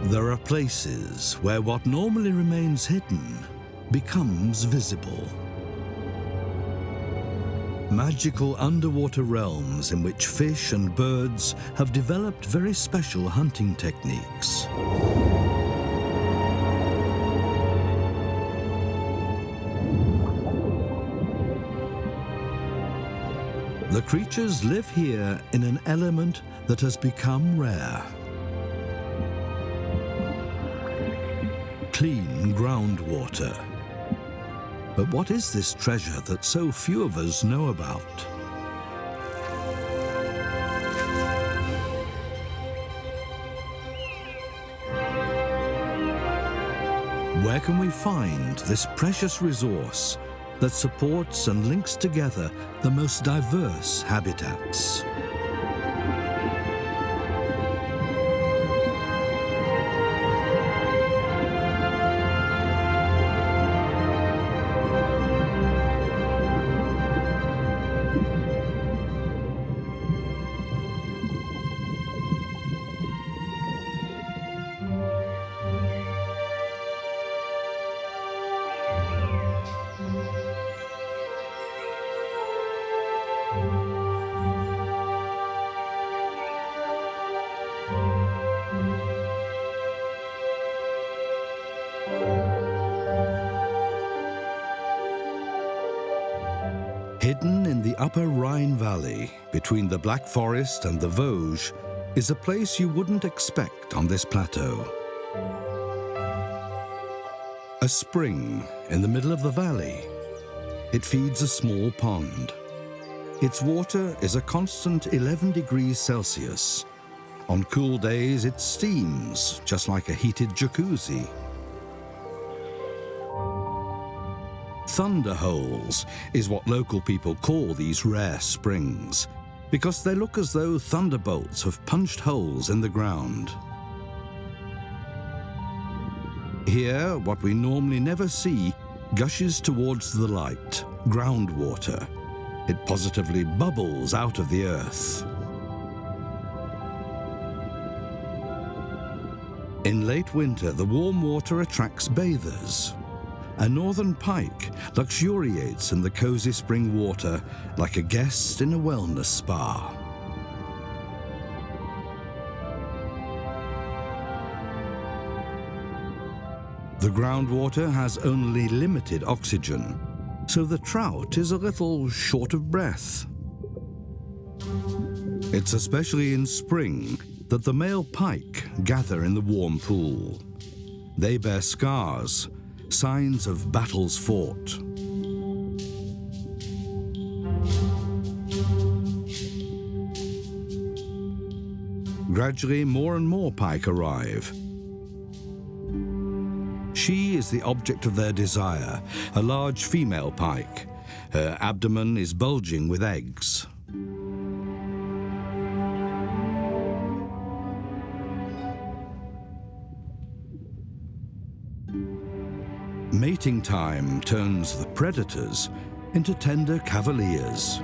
There are places where what normally remains hidden becomes visible. Magical underwater realms in which fish and birds have developed very special hunting techniques. The creatures live here in an element that has become rare. Clean groundwater. But what is this treasure that so few of us know about? Where can we find this precious resource that supports and links together the most diverse habitats? Hidden in the Upper Rhine Valley, between the Black Forest and the Vosges, is a place you wouldn't expect on this plateau. A spring in the middle of the valley. It feeds a small pond. Its water is a constant 11 degrees Celsius. On cool days, it steams, just like a heated jacuzzi. Thunder holes is what local people call these rare springs, because they look as though thunderbolts have punched holes in the ground. Here, what we normally never see gushes towards the light, groundwater. It positively bubbles out of the earth. In late winter, the warm water attracts bathers. A northern pike luxuriates in the cozy spring water like a guest in a wellness spa. The groundwater has only limited oxygen, so the trout is a little short of breath. It's especially in spring that the male pike gather in the warm pool. They bear scars, signs of battles fought. Gradually, more and more pike arrive. She is the object of their desire, a large female pike. Her abdomen is bulging with eggs. Mating time turns the predators into tender cavaliers.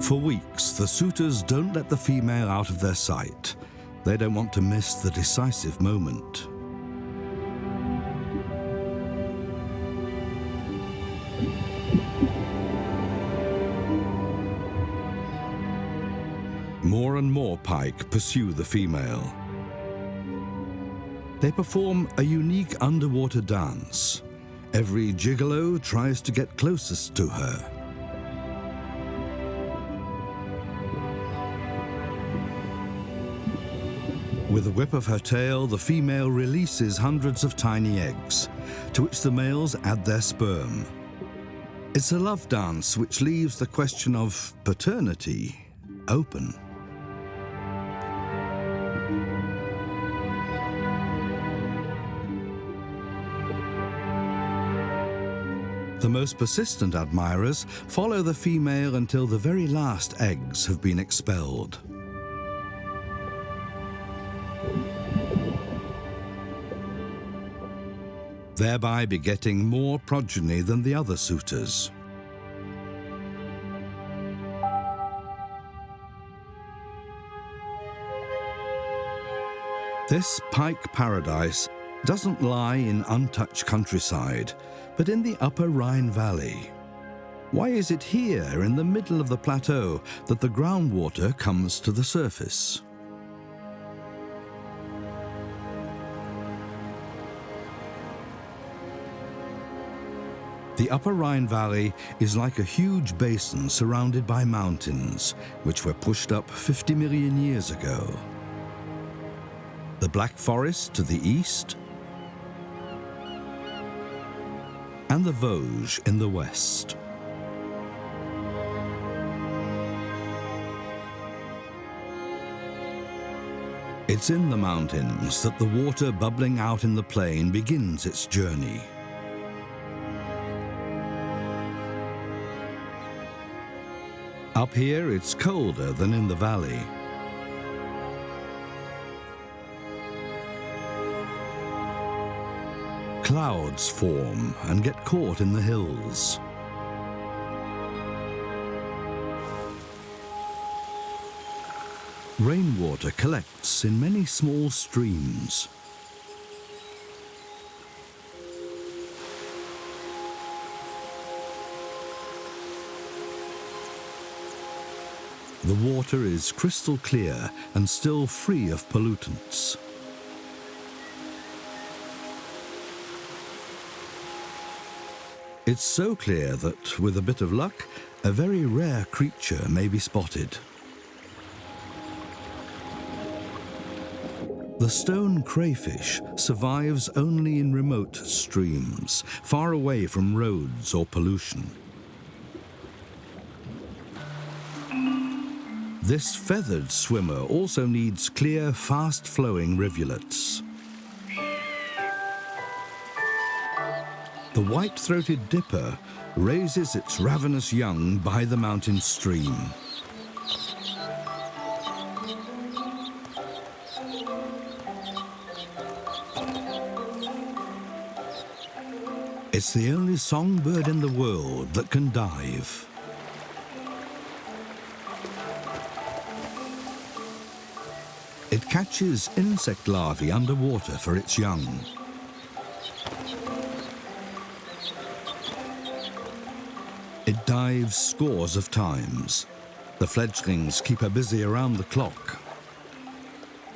For weeks, the suitors don't let the female out of their sight. They don't want to miss the decisive moment. More and more pike pursue the female. They perform a unique underwater dance. Every gigolo tries to get closest to her. With a whip of her tail, the female releases hundreds of tiny eggs, to which the males add their sperm. It's a love dance which leaves the question of paternity open. The most persistent admirers follow the female until the very last eggs have been expelled. thereby begetting more progeny than the other suitors. This pike paradise doesn't lie in untouched countryside, but in the Upper Rhine Valley. Why is it here, in the middle of the plateau, that the groundwater comes to the surface? The Upper Rhine Valley is like a huge basin surrounded by mountains, which were pushed up 50 million years ago. The Black Forest to the east, and the Vosges in the west. It's in the mountains that the water bubbling out in the plain begins its journey. Up here, it's colder than in the valley. Clouds form and get caught in the hills. Rainwater collects in many small streams. The water is crystal clear and still free of pollutants. It's so clear that, with a bit of luck, a very rare creature may be spotted. The stone crayfish survives only in remote streams, far away from roads or pollution. This feathered swimmer also needs clear, fast-flowing rivulets. The white-throated dipper raises its ravenous young by the mountain stream. It's the only songbird in the world that can dive. It catches insect larvae underwater for its young. It dives scores of times. The fledglings keep her busy around the clock.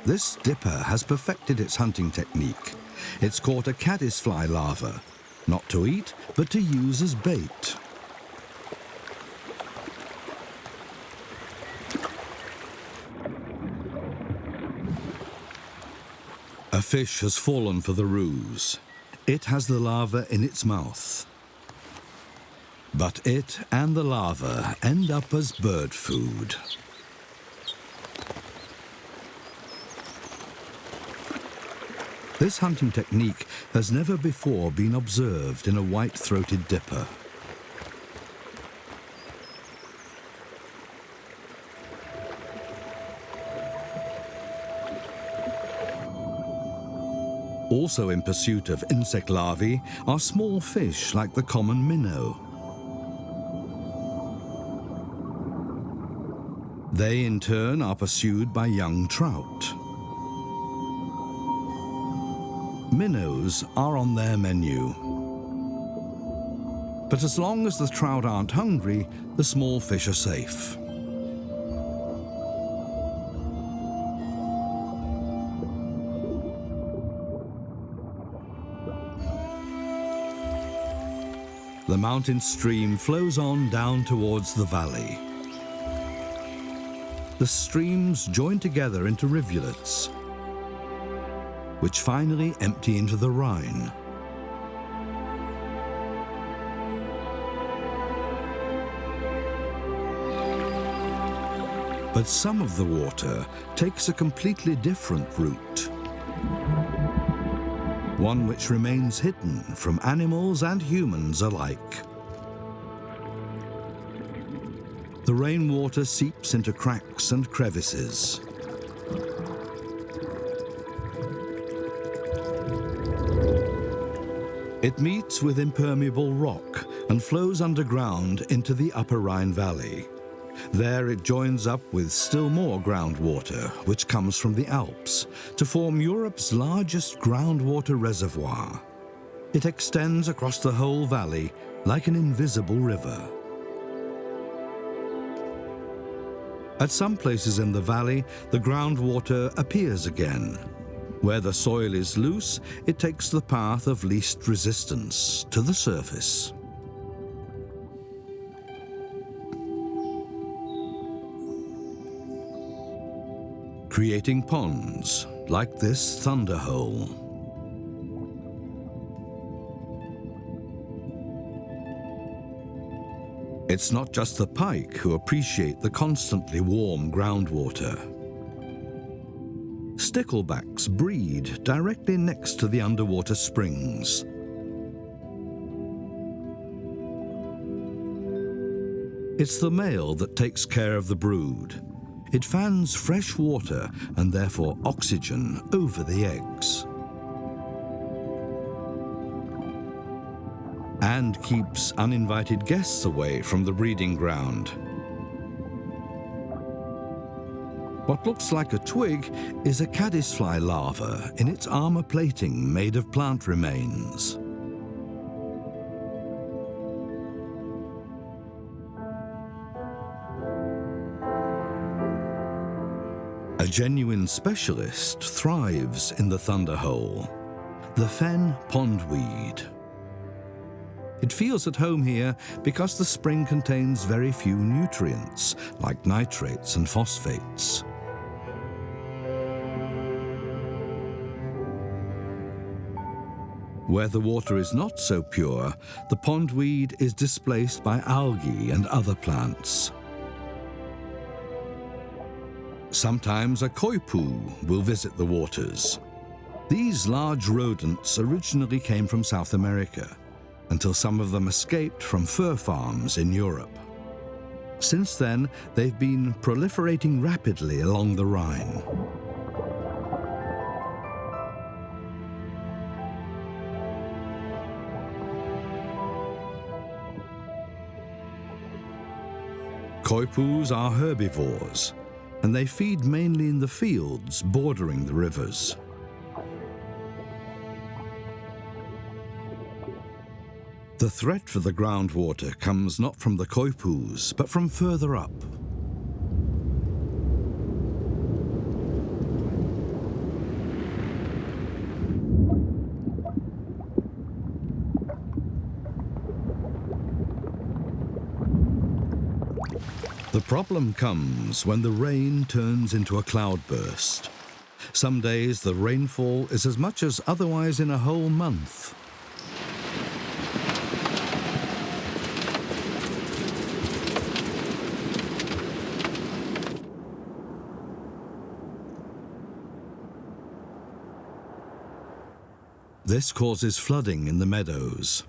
This dipper has perfected its hunting technique. It's caught a caddisfly larva, not to eat, but to use as bait. A fish has fallen for the ruse. It has the larva in its mouth. But it and the larva end up as bird food. This hunting technique has never before been observed in a white-throated dipper. Also in pursuit of insect larvae are small fish like the common minnow. They, in turn, are pursued by young trout. Minnows are on their menu. But as long as the trout aren't hungry, the small fish are safe. The mountain stream flows on down towards the valley. The streams join together into rivulets, which finally empty into the Rhine. But some of the water takes a completely different route. One which remains hidden from animals and humans alike. The rainwater seeps into cracks and crevices. It meets with impermeable rock and flows underground into the Upper Rhine Valley. There it joins up with still more groundwater, which comes from the Alps, to form Europe's largest groundwater reservoir. It extends across the whole valley like an invisible river. At some places in the valley, the groundwater appears again. Where the soil is loose, it takes the path of least resistance to the surface. Creating ponds, like this thunderhole. It's not just the pike who appreciate the constantly warm groundwater. Sticklebacks breed directly next to the underwater springs. It's the male that takes care of the brood. It fans fresh water and therefore oxygen over the eggs. And keeps uninvited guests away from the breeding ground. What looks like a twig is a caddisfly larva in its armor plating made of plant remains. A genuine specialist thrives in the thunderhole, the fen pondweed. It feels at home here because the spring contains very few nutrients, like nitrates and phosphates. Where the water is not so pure, the pondweed is displaced by algae and other plants. Sometimes a koipu will visit the waters. These large rodents originally came from South America, until some of them escaped from fur farms in Europe. Since then, they've been proliferating rapidly along the Rhine. Koipus are herbivores, and they feed mainly in the fields bordering the rivers. The threat for the groundwater comes not from the koipus, but from further up. The problem comes when the rain turns into a cloudburst. Some days the rainfall is as much as otherwise in a whole month. This causes flooding in the meadows.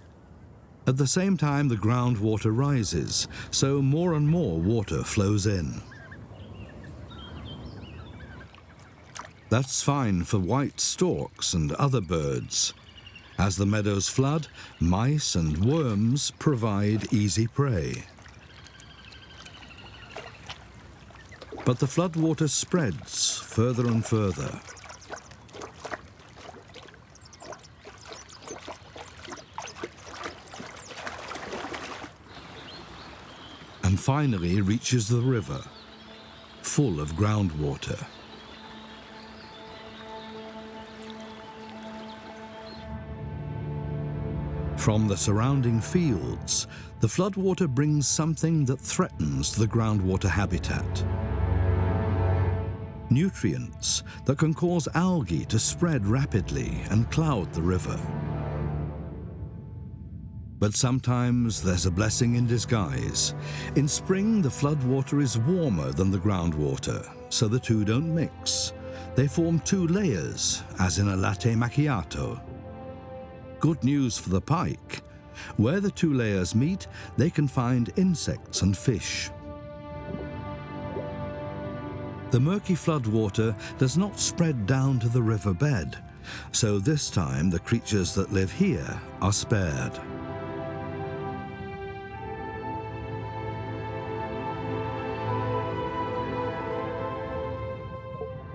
At the same time, the groundwater rises, so more and more water flows in. That's fine for white storks and other birds. As the meadows flood, mice and worms provide easy prey. But the floodwater spreads further and further. And finally reaches the river, full of groundwater. From the surrounding fields, the floodwater brings something that threatens the groundwater habitat. Nutrients that can cause algae to spread rapidly and cloud the river. But sometimes there's a blessing in disguise. In spring, the floodwater is warmer than the groundwater, so the two don't mix. They form two layers, as in a latte macchiato. Good news for the pike. Where the two layers meet, they can find insects and fish. The murky floodwater does not spread down to the riverbed, so this time the creatures that live here are spared.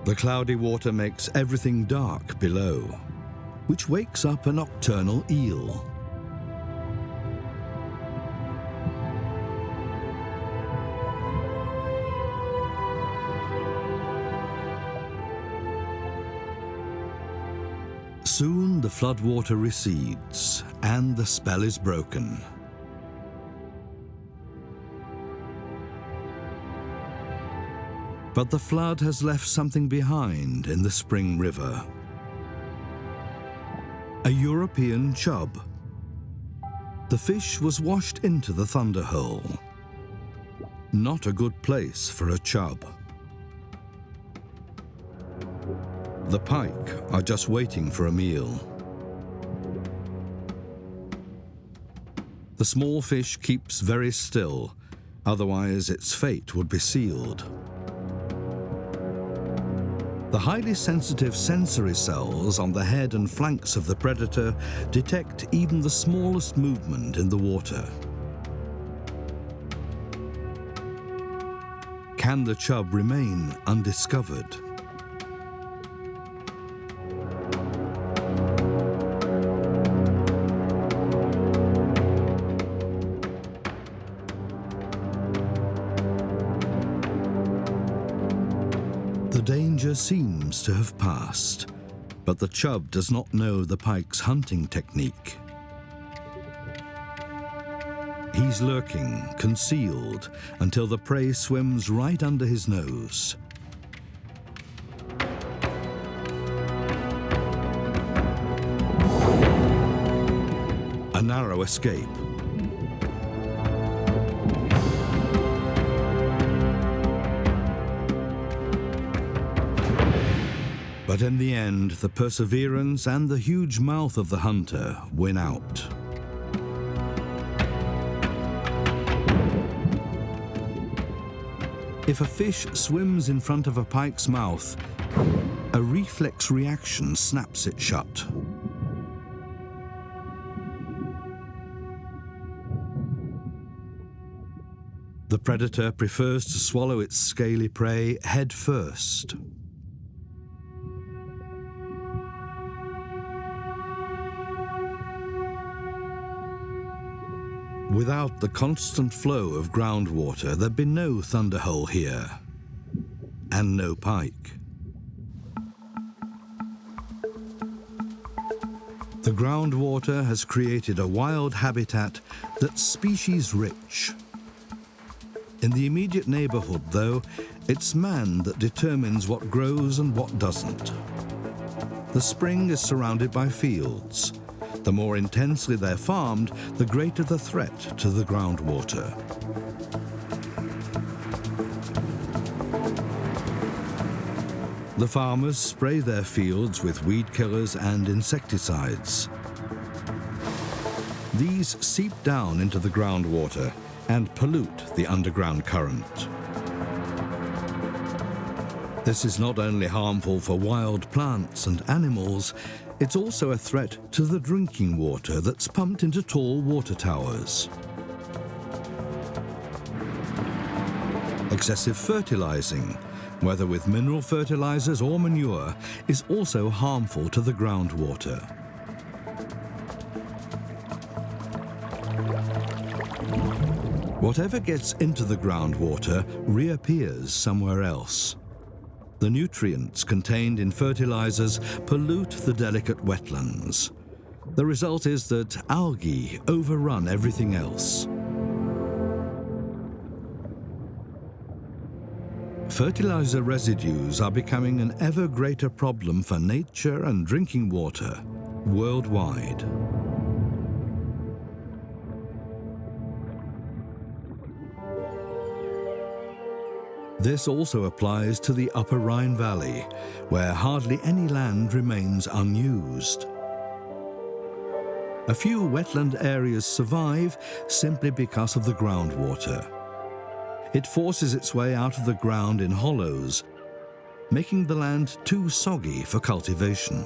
The cloudy water makes everything dark below, which wakes up a nocturnal eel. Soon the floodwater recedes and the spell is broken. But the flood has left something behind in the spring river. A European chub. The fish was washed into the thunderhole. Not a good place for a chub. The pike are just waiting for a meal. The small fish keeps very still, otherwise its fate would be sealed. The highly sensitive sensory cells on the head and flanks of the predator detect even the smallest movement in the water. Can the chub remain undiscovered? The danger seems to have passed, but the chub does not know the pike's hunting technique. He's lurking, concealed, until the prey swims right under his nose. A narrow escape. But in the end, the perseverance and the huge mouth of the hunter win out. If a fish swims in front of a pike's mouth, a reflex reaction snaps it shut. The predator prefers to swallow its scaly prey head first. Without the constant flow of groundwater, there'd be no thunderhole here, and no pike. The groundwater has created a wild habitat that's species-rich. In the immediate neighborhood, though, it's man that determines what grows and what doesn't. The spring is surrounded by fields. The more intensely they're farmed, the greater the threat to the groundwater. The farmers spray their fields with weed killers and insecticides. These seep down into the groundwater and pollute the underground current. This is not only harmful for wild plants and animals, it's also a threat to the drinking water that's pumped into tall water towers. Excessive fertilizing, whether with mineral fertilizers or manure, is also harmful to the groundwater. Whatever gets into the groundwater reappears somewhere else. The nutrients contained in fertilizers pollute the delicate wetlands. The result is that algae overrun everything else. Fertilizer residues are becoming an ever greater problem for nature and drinking water worldwide. This also applies to the Upper Rhine Valley, where hardly any land remains unused. A few wetland areas survive simply because of the groundwater. It forces its way out of the ground in hollows, making the land too soggy for cultivation.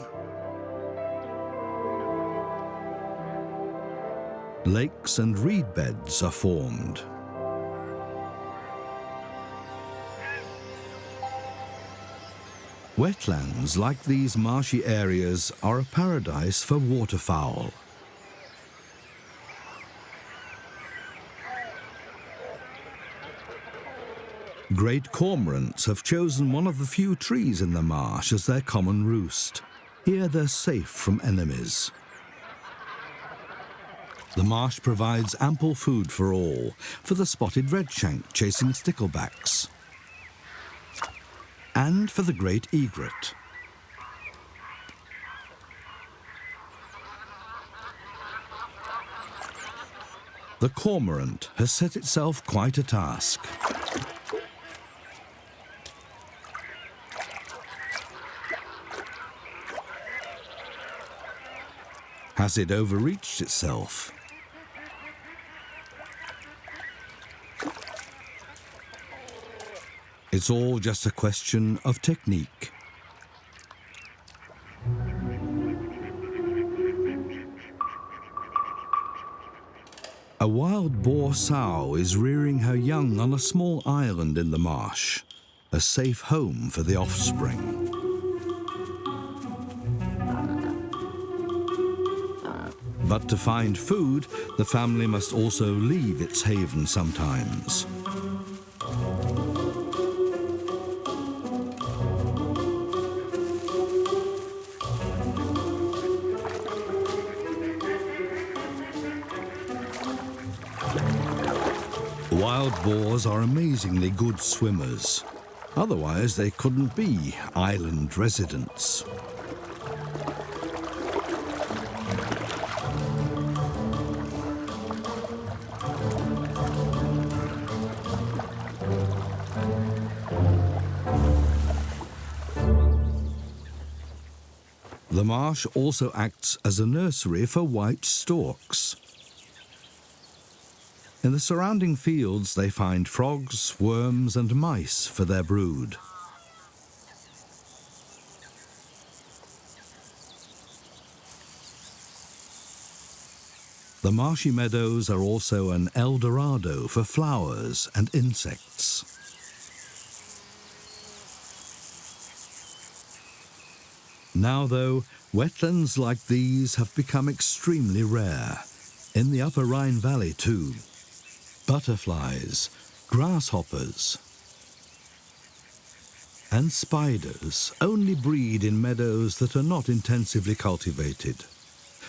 Lakes and reed beds are formed. Wetlands like these marshy areas are a paradise for waterfowl. Great cormorants have chosen one of the few trees in the marsh as their common roost. Here they're safe from enemies. The marsh provides ample food for all, for the spotted redshank chasing sticklebacks, and for the great egret. The cormorant has set itself quite a task. Has it overreached itself? It's all just a question of technique. A wild boar sow is rearing her young on a small island in the marsh, a safe home for the offspring. But to find food, the family must also leave its haven sometimes. Wild boars are amazingly good swimmers. Otherwise, they couldn't be island residents. The marsh also acts as a nursery for white storks. In the surrounding fields, they find frogs, worms, and mice for their brood. The marshy meadows are also an El Dorado for flowers and insects. Now, though, wetlands like these have become extremely rare. In the Upper Rhine Valley, too. Butterflies, grasshoppers, and spiders only breed in meadows that are not intensively cultivated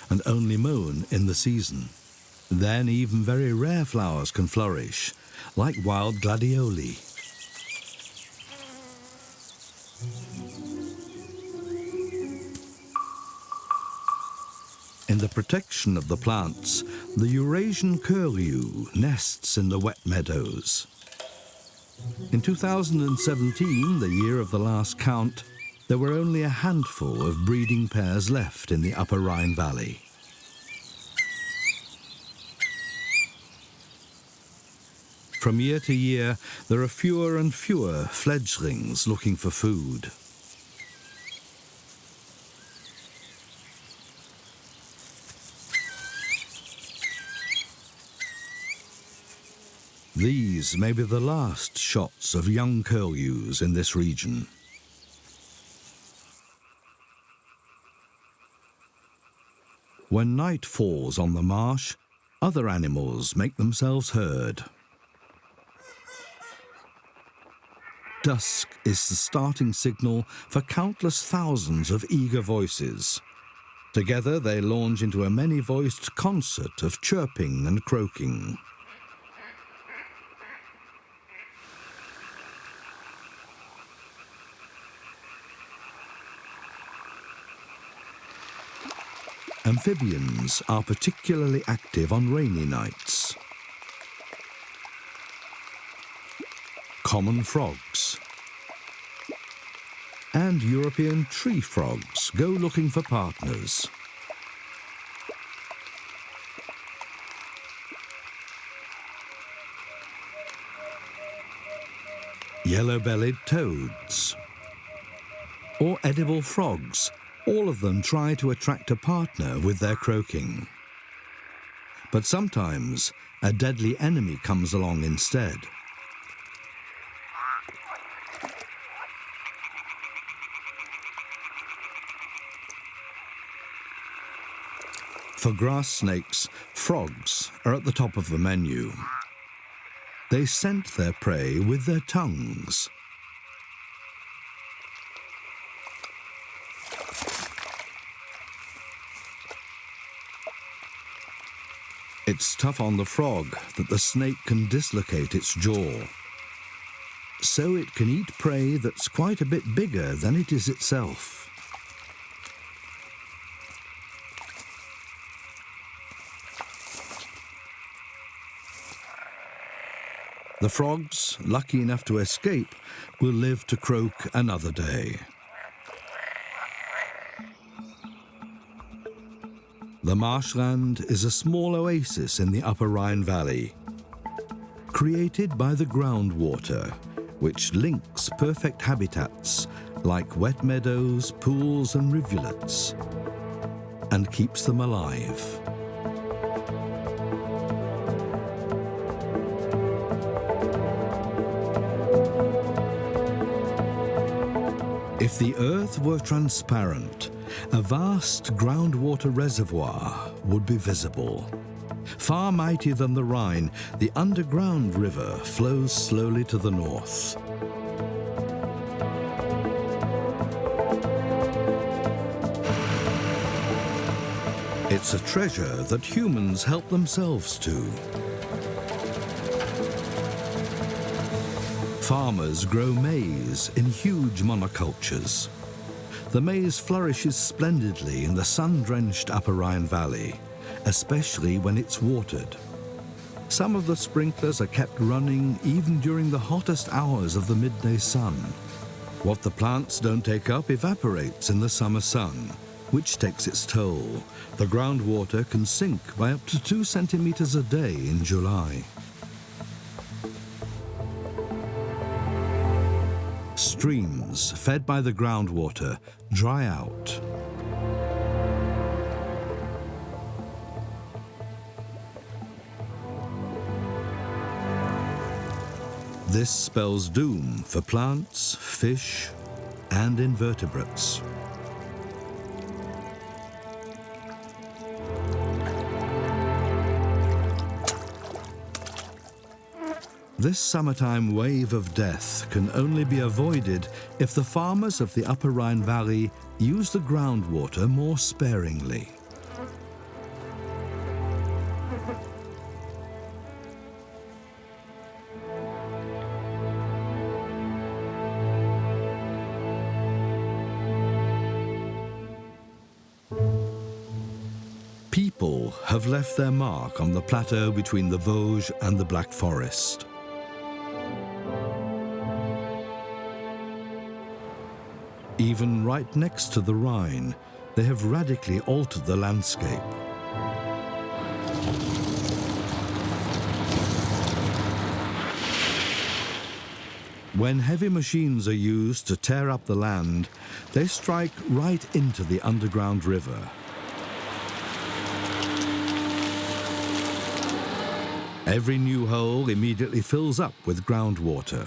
and only mown in the season. Then even very rare flowers can flourish, like wild gladioli. In the protection of the plants, the Eurasian curlew nests in the wet meadows. In 2017, the year of the last count, there were only a handful of breeding pairs left in the Upper Rhine Valley. From year to year, there are fewer and fewer fledglings looking for food. These may be the last shots of young curlews in this region. When night falls on the marsh, other animals make themselves heard. Dusk is the starting signal for countless thousands of eager voices. Together they launch into a many-voiced concert of chirping and croaking. Amphibians are particularly active on rainy nights. Common frogs and European tree frogs go looking for partners. Yellow-bellied toads or edible frogs, all of them try to attract a partner with their croaking. But sometimes a deadly enemy comes along instead. For grass snakes, frogs are at the top of the menu. They scent their prey with their tongues. It's tough on the frog that the snake can dislocate its jaw. So it can eat prey that's quite a bit bigger than it is itself. The frogs, lucky enough to escape, will live to croak another day. The Marshland is a small oasis in the Upper Rhine Valley, created by the groundwater, which links perfect habitats like wet meadows, pools and rivulets, and keeps them alive. If the earth were transparent, a vast groundwater reservoir would be visible. Far mightier than the Rhine, the underground river flows slowly to the north. It's a treasure that humans help themselves to. Farmers grow maize in huge monocultures. The maize flourishes splendidly in the sun-drenched Upper Rhine Valley, especially when it's watered. Some of the sprinklers are kept running even during the hottest hours of the midday sun. What the plants don't take up evaporates in the summer sun, which takes its toll. The groundwater can sink by up to 2 centimeters a day in July. Streams fed by the groundwater dry out. This spells doom for plants, fish, and invertebrates. This summertime wave of death can only be avoided if the farmers of the Upper Rhine Valley use the groundwater more sparingly. People have left their mark on the plateau between the Vosges and the Black Forest. Even right next to the Rhine, they have radically altered the landscape. When heavy machines are used to tear up the land, they strike right into the underground river. Every new hole immediately fills up with groundwater.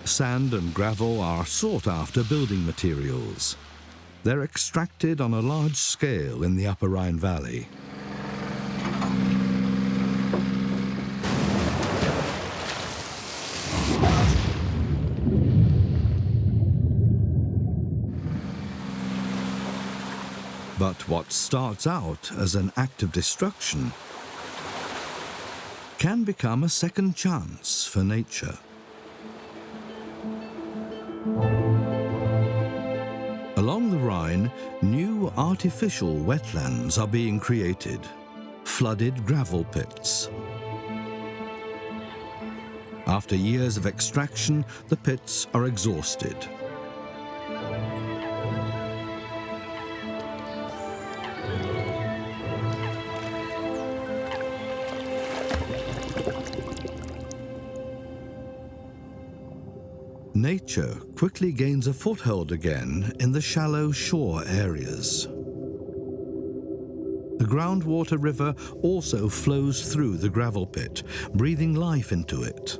Sand and gravel are sought-after building materials. They're extracted on a large scale in the Upper Rhine Valley. But what starts out as an act of destruction can become a second chance for nature. Along the Rhine, new artificial wetlands are being created, flooded gravel pits. After years of extraction, the pits are exhausted. Nature quickly gains a foothold again in the shallow shore areas. The Groundwater River also flows through the gravel pit, breathing life into it.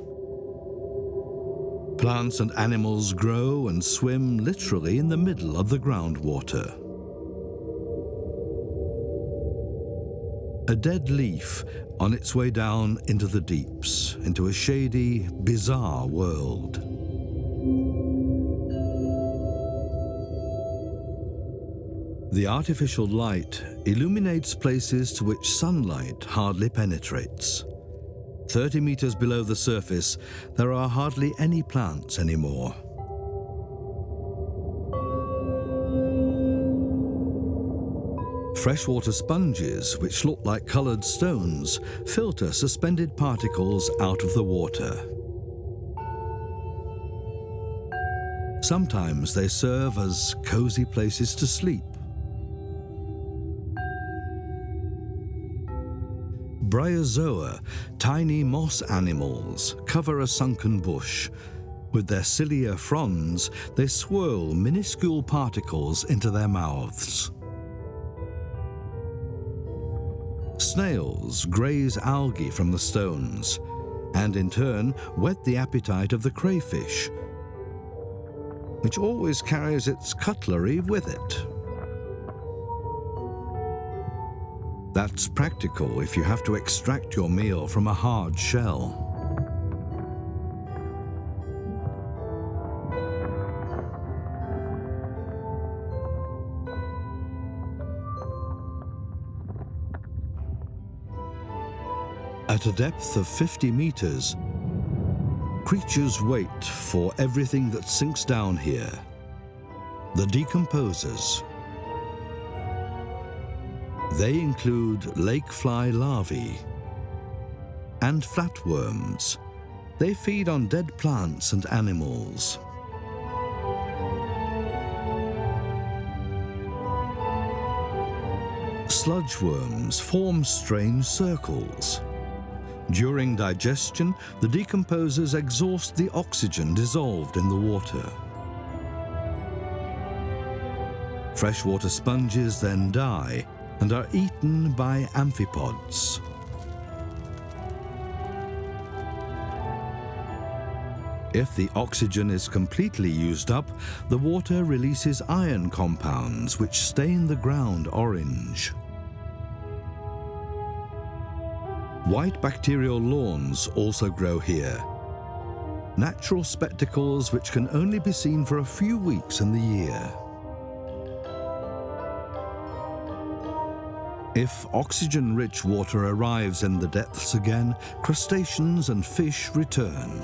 Plants and animals grow and swim literally in the middle of the groundwater. A dead leaf on its way down into the deeps, into a shady, bizarre world. The artificial light illuminates places to which sunlight hardly penetrates. 30 meters below the surface, there are hardly any plants anymore. Freshwater sponges, which look like colored stones, filter suspended particles out of the water. Sometimes they serve as cozy places to sleep. Bryozoa, tiny moss animals, cover a sunken bush. With their cilia fronds, they swirl minuscule particles into their mouths. Snails graze algae from the stones, and in turn whet the appetite of the crayfish, which always carries its cutlery with it. That's practical if you have to extract your meal from a hard shell. At a depth of 50 meters, creatures wait for everything that sinks down here. The decomposers. They include lake fly larvae and flatworms. They feed on dead plants and animals. Sludge worms form strange circles. During digestion, the decomposers exhaust the oxygen dissolved in the water. Freshwater sponges then die and are eaten by amphipods. If the oxygen is completely used up, the water releases iron compounds which stain the ground orange. White bacterial lawns also grow here, natural spectacles which can only be seen for a few weeks in the year. If oxygen-rich water arrives in the depths again, crustaceans and fish return.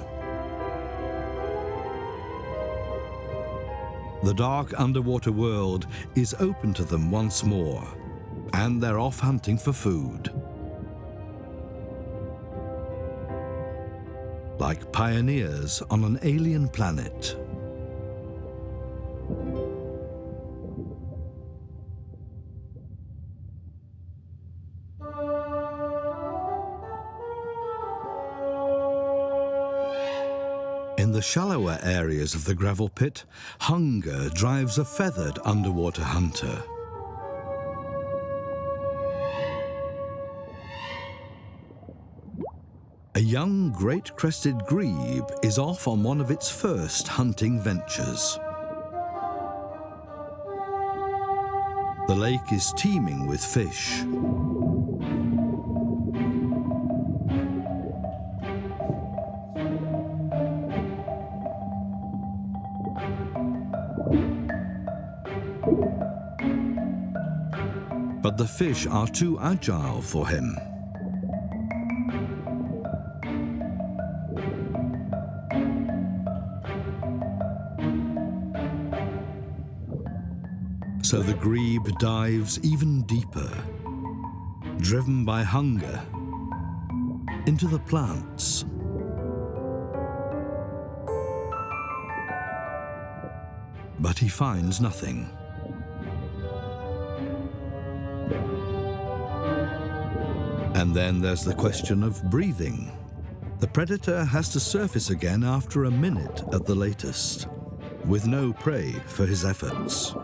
The dark underwater world is open to them once more, and they're off hunting for food. Like pioneers on an alien planet. In the shallower areas of the gravel pit, hunger drives a feathered underwater hunter. A young great crested grebe is off on one of its first hunting ventures. The lake is teeming with fish. But the fish are too agile for him. So the grebe dives even deeper, driven by hunger, into the plants. But he finds nothing. And then there's the question of breathing. The predator has to surface again after a minute at the latest, with no prey for his efforts.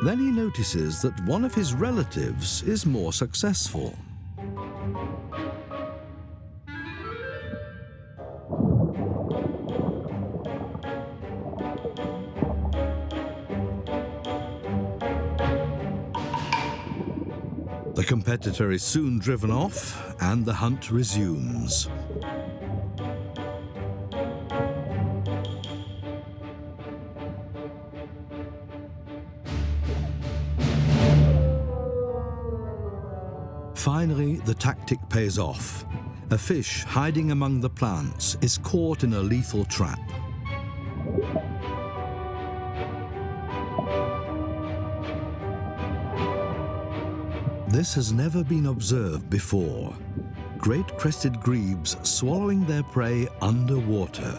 Then he notices that one of his relatives is more successful. The competitor is soon driven off, and the hunt resumes. Finally, the tactic pays off. A fish hiding among the plants is caught in a lethal trap. This has never been observed before. Great crested grebes swallowing their prey underwater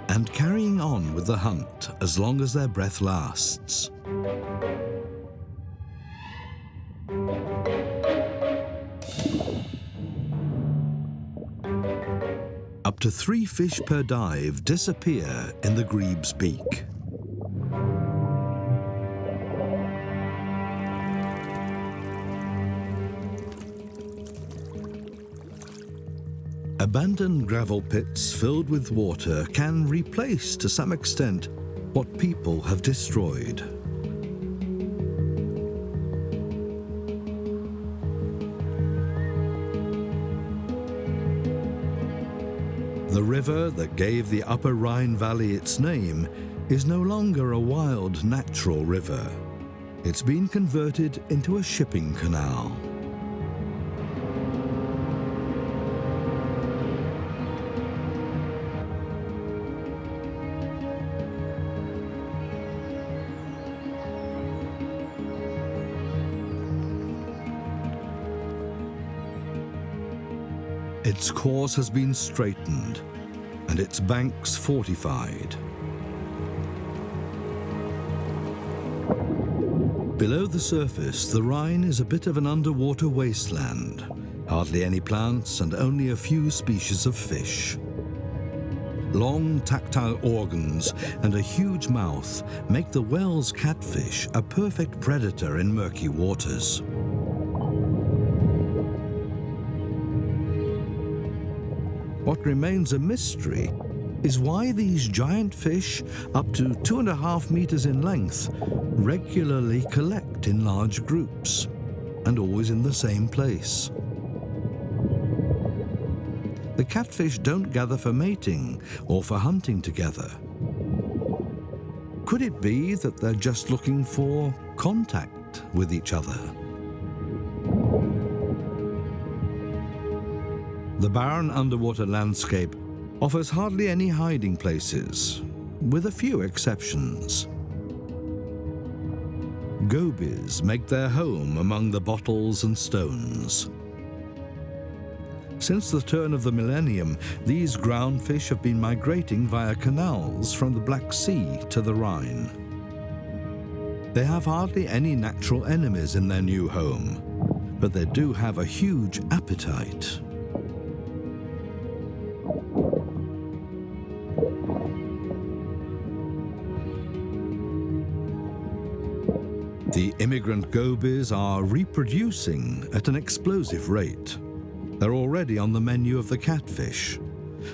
and carrying on with the hunt as long as their breath lasts. Up to 3 fish per dive disappear in the grebe's beak. Abandoned gravel pits filled with water can replace, to some extent, what people have destroyed. The river that gave the Upper Rhine Valley its name is no longer a wild, natural river. It's been converted into a shipping canal. Its course has been straightened and its banks fortified. Below the surface, the Rhine is a bit of an underwater wasteland. Hardly any plants and only a few species of fish. Long tactile organs and a huge mouth make the Wells catfish a perfect predator in murky waters. What remains a mystery is why these giant fish, up to 2.5 meters in length, regularly collect in large groups, and always in the same place. The catfish don't gather for mating or for hunting together. Could it be that they're just looking for contact with each other? The barren underwater landscape offers hardly any hiding places, with a few exceptions. Gobies make their home among the bottles and stones. Since the turn of the millennium, these groundfish have been migrating via canals from the Black Sea to the Rhine. They have hardly any natural enemies in their new home, but they do have a huge appetite. The immigrant gobies are reproducing at an explosive rate. They're already on the menu of the catfish,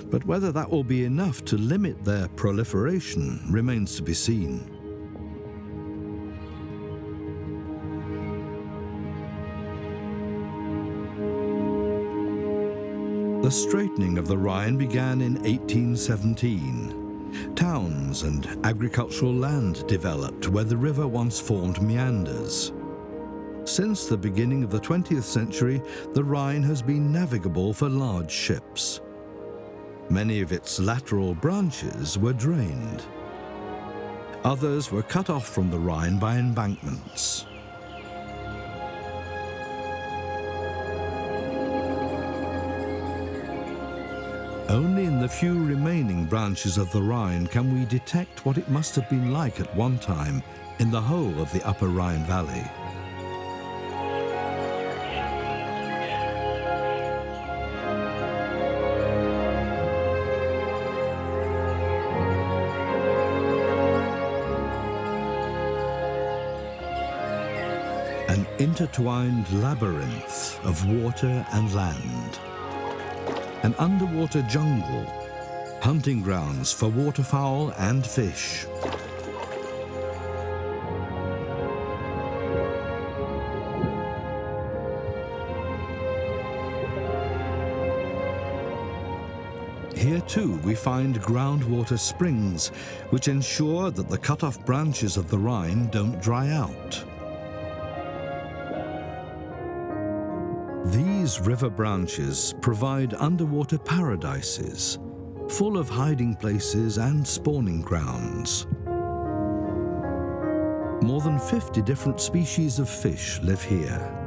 but whether that will be enough to limit their proliferation remains to be seen. The straightening of the Rhine began in 1817. Towns and agricultural land developed where the river once formed meanders. Since the beginning of the 20th century, the Rhine has been navigable for large ships. Many of its lateral branches were drained. Others were cut off from the Rhine by embankments. Only in the few remaining branches of the Rhine can we detect what it must have been like at one time in the whole of the Upper Rhine Valley. An intertwined labyrinth of water and land. An underwater jungle, hunting grounds for waterfowl and fish. Here too we find groundwater springs, which ensure that the cut-off branches of the Rhine don't dry out. These river branches provide underwater paradises, full of hiding places and spawning grounds. More than 50 different species of fish live here.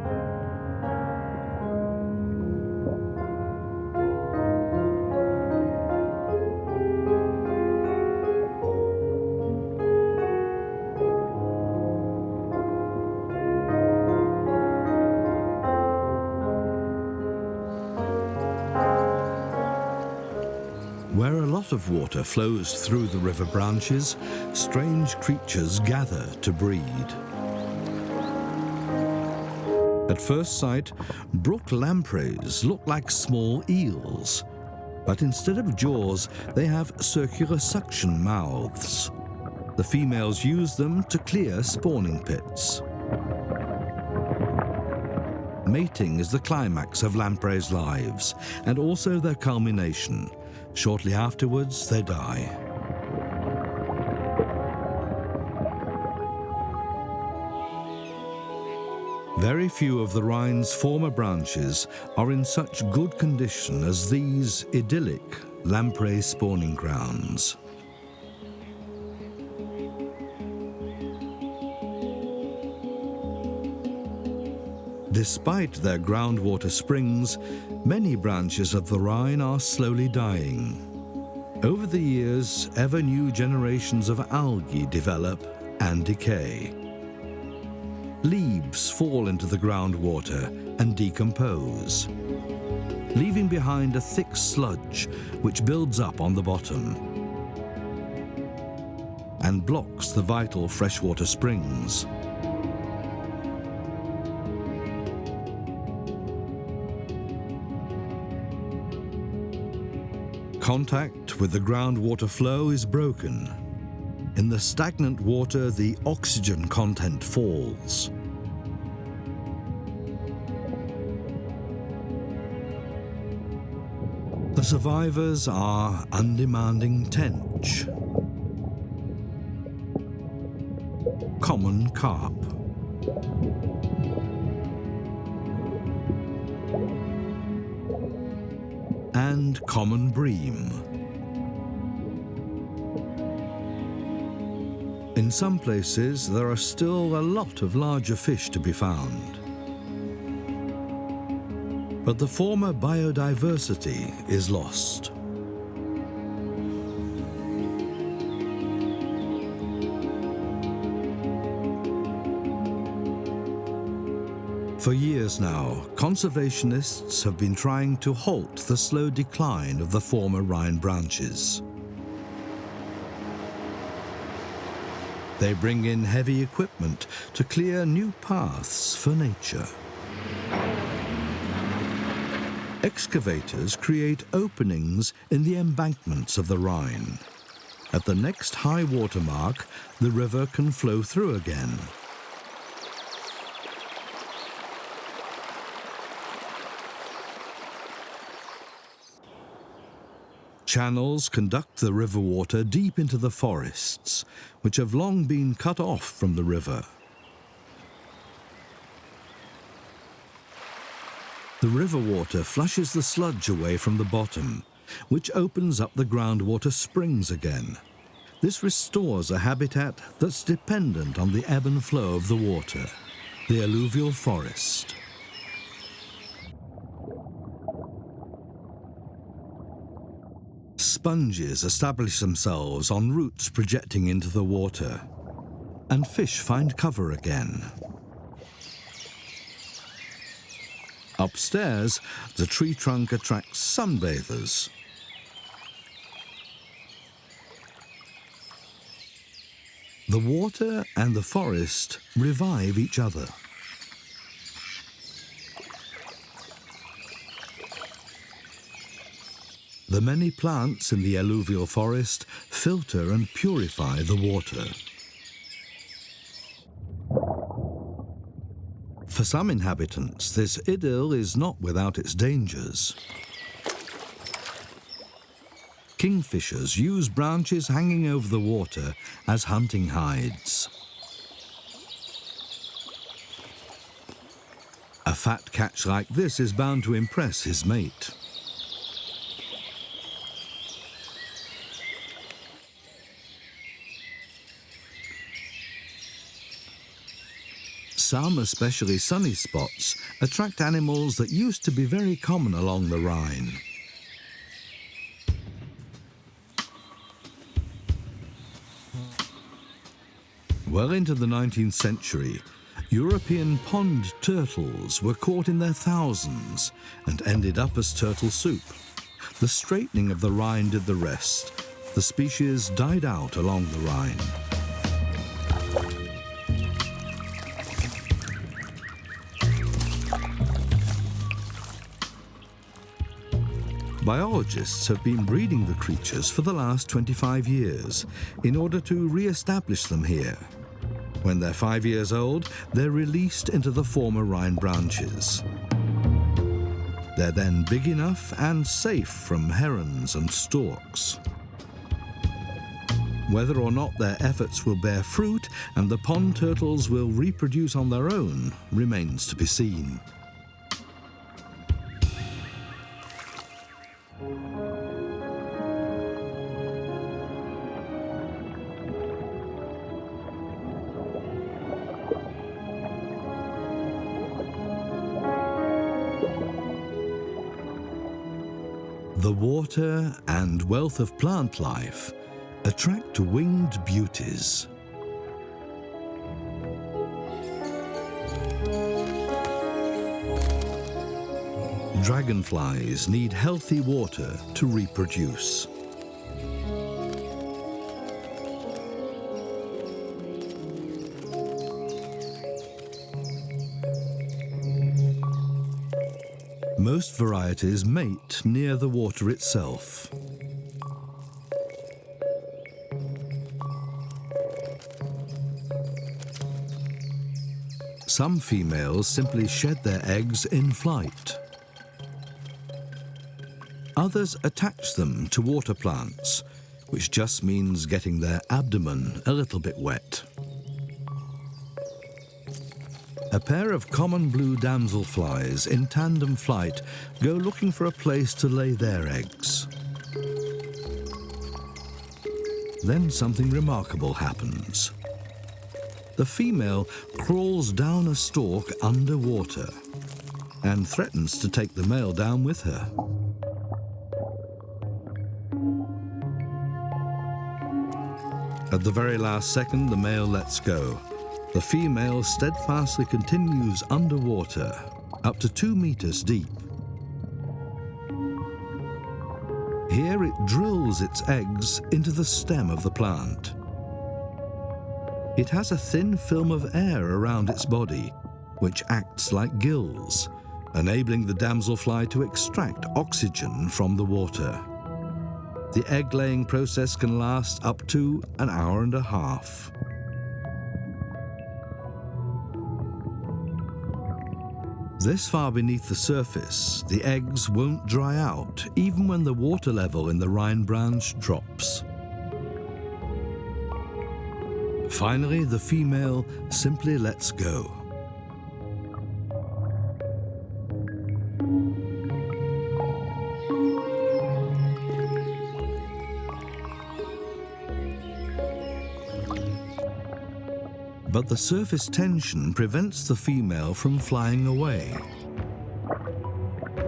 Where a lot of water flows through the river branches, strange creatures gather to breed. At first sight, brook lampreys look like small eels, but instead of jaws, they have circular suction mouths. The females use them to clear spawning pits. Mating is the climax of lampreys' lives, and also their culmination. Shortly afterwards, they die. Very few of the Rhine's former branches are in such good condition as these idyllic lamprey spawning grounds. Despite their groundwater springs, many branches of the Rhine are slowly dying. Over the years, ever new generations of algae develop and decay. Leaves fall into the groundwater and decompose, leaving behind a thick sludge which builds up on the bottom and blocks the vital freshwater springs. Contact with the groundwater flow is broken. In the stagnant water, the oxygen content falls. The survivors are undemanding tench, common carp, and common bream. In some places, there are still a lot of larger fish to be found. But the former biodiversity is lost. For years now, conservationists have been trying to halt the slow decline of the former Rhine branches. They bring in heavy equipment to clear new paths for nature. Excavators create openings in the embankments of the Rhine. At the next high water mark, the river can flow through again. Channels conduct the river water deep into the forests, which have long been cut off from the river. The river water flushes the sludge away from the bottom, which opens up the groundwater springs again. This restores a habitat that's dependent on the ebb and flow of the water, the alluvial forest. Sponges establish themselves on roots projecting into the water. and fish find cover again. Upstairs, the tree trunk attracts sunbathers. The water and the forest revive each other. The many plants in the alluvial forest filter and purify the water. For some inhabitants, this idyll is not without its dangers. Kingfishers use branches hanging over the water as hunting hides. A fat catch like this is bound to impress his mate. Some especially sunny spots attract animals that used to be very common along the Rhine. Well into the 19th century, European pond turtles were caught in their thousands and ended up as turtle soup. The straightening of the Rhine did the rest. The species died out along the Rhine. Biologists have been breeding the creatures for the last 25 years in order to re-establish them here. When they're 5 years old, they're released into the former Rhine branches. They're then big enough and safe from herons and storks. Whether or not their efforts will bear fruit and the pond turtles will reproduce on their own remains to be seen. The water and wealth of plant life attract winged beauties. Dragonflies need healthy water to reproduce. Most varieties mate near the water itself. Some females simply shed their eggs in flight. Others attach them to water plants, which just means getting their abdomen a little bit wet. A pair of common blue damselflies in tandem flight go looking for a place to lay their eggs. Then something remarkable happens. The female crawls down a stalk underwater and threatens to take the male down with her. At the very last second, the male lets go. The female steadfastly continues underwater, up to 2 meters deep. Here it drills its eggs into the stem of the plant. It has a thin film of air around its body, which acts like gills, enabling the damselfly to extract oxygen from the water. The egg-laying process can last up to an hour and a half. This far beneath the surface, the eggs won't dry out, even when the water level in the Rhine branch drops. Finally, the female simply lets go. But the surface tension prevents the female from flying away,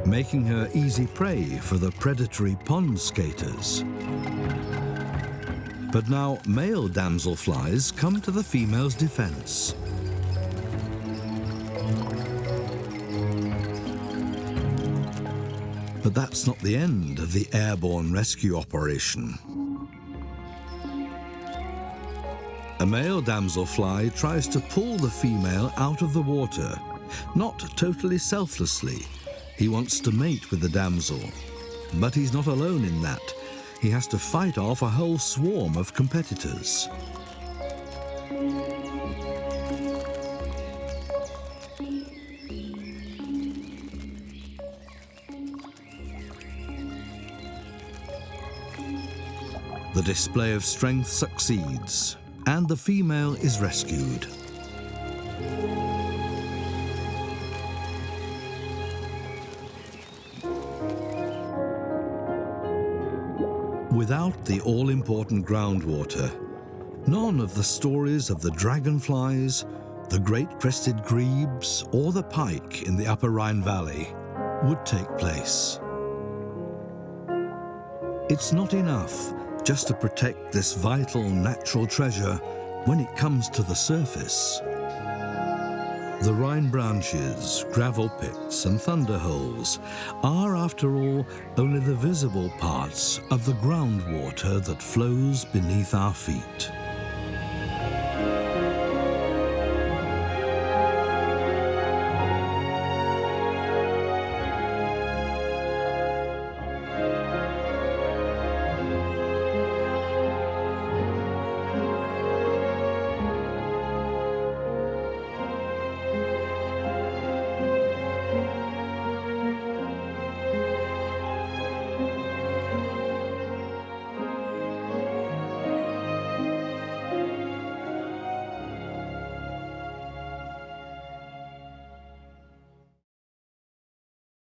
making her easy prey for the predatory pond skaters. But now male damselflies come to the female's defense. But that's not the end of the airborne rescue operation. A male damselfly tries to pull the female out of the water, not totally selflessly. He wants to mate with the damsel. But he's not alone in that. He has to fight off a whole swarm of competitors. The display of strength succeeds, and the female is rescued. Without the all-important groundwater, none of the stories of the dragonflies, the great crested grebes, or the pike in the Upper Rhine Valley would take place. It's not enough just to protect this vital natural treasure when it comes to the surface. The Rhine branches, gravel pits and thunderholes are, after all, only the visible parts of the groundwater that flows beneath our feet.